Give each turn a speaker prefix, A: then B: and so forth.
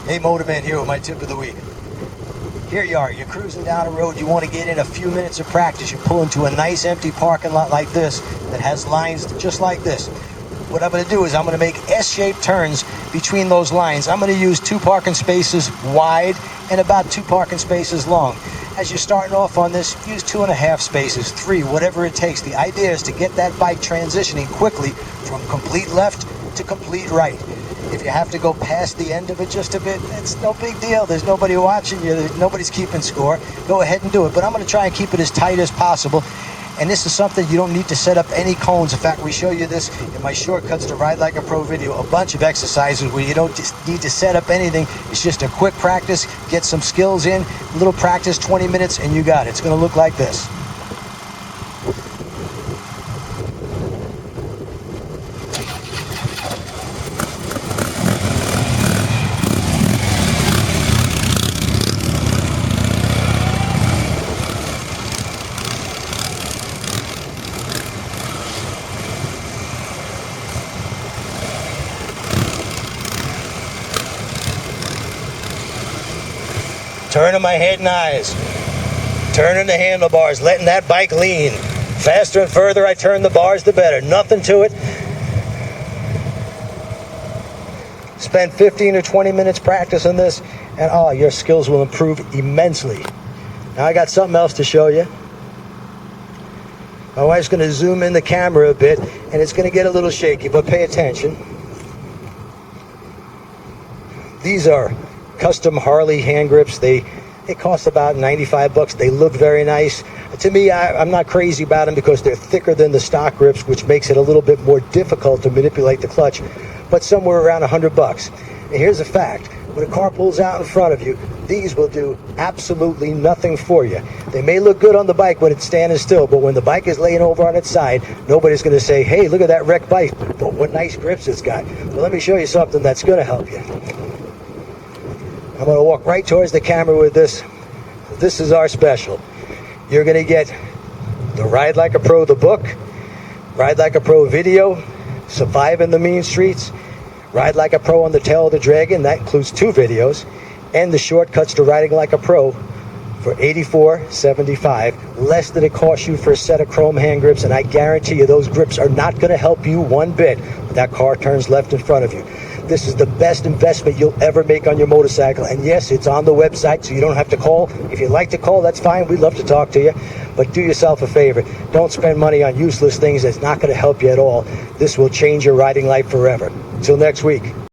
A: Hey, Motorman here with my tip of the week. Here you are, you're cruising down a road, you want to get in a few minutes of practice. You pull into a nice empty parking lot like this that has lines just like this. What I'm going to do is I'm going to make S-shaped turns between those lines. I'm going to use 2 parking spaces wide and about 2 parking spaces long. As you're starting off on this, use 2.5 spaces, 3, whatever it takes. The idea is to get that bike transitioning quickly from complete left to complete right. If you have to go past the end of it just a bit, it's no big deal. There's nobody watching you. Nobody's keeping score. Go ahead and do it. But I'm going to try and keep it as tight as possible. And this is something you don't need to set up any cones. In fact, we show you this in my Shortcuts to Ride Like a Pro video. A bunch of exercises where you don't just need to set up anything. It's just a quick practice. Get some skills in. A little practice, 20 minutes, and you got it. It's going to look like this. Turning my head and eyes, turning the handlebars, letting that bike lean. Faster and further I turn the bars, the better. Nothing to it. Spend 15 or 20 minutes practicing this, and oh, your skills will improve immensely. Now I got something else to show you. My wife's going to zoom in the camera a bit, and it's going to get a little shaky, but pay attention. These are custom Harley hand grips. They cost about 95 bucks. They look very nice. To me, I'm not crazy about them because they're thicker than the stock grips, which makes it a little bit more difficult to manipulate the clutch, but somewhere around 100 bucks. And here's a fact. When a car pulls out in front of you, these will do absolutely nothing for you. They may look good on the bike when it's standing still, but when the bike is laying over on its side, nobody's going to say, hey, look at that wrecked bike, but what nice grips it's got. Well, let me show you something that's going to help you. I'm going to walk right towards the camera with this. This is our special. You're going to get the Ride Like a Pro, the book, Ride Like a Pro video, Surviving the Mean Streets, Ride Like a Pro on the Tail of the Dragon, that includes 2 videos, and the Shortcuts to Riding Like a Pro for $84.75, less than it costs you for a set of chrome hand grips, and I guarantee you those grips are not going to help you one bit when that car turns left in front of you. This is the best investment you'll ever make on your motorcycle. And yes, it's on the website, so you don't have to call. If you'd like to call, that's fine. We'd love to talk to you. But do yourself a favor. Don't spend money on useless things that's not going to help you at all. This will change your riding life forever. Until next week.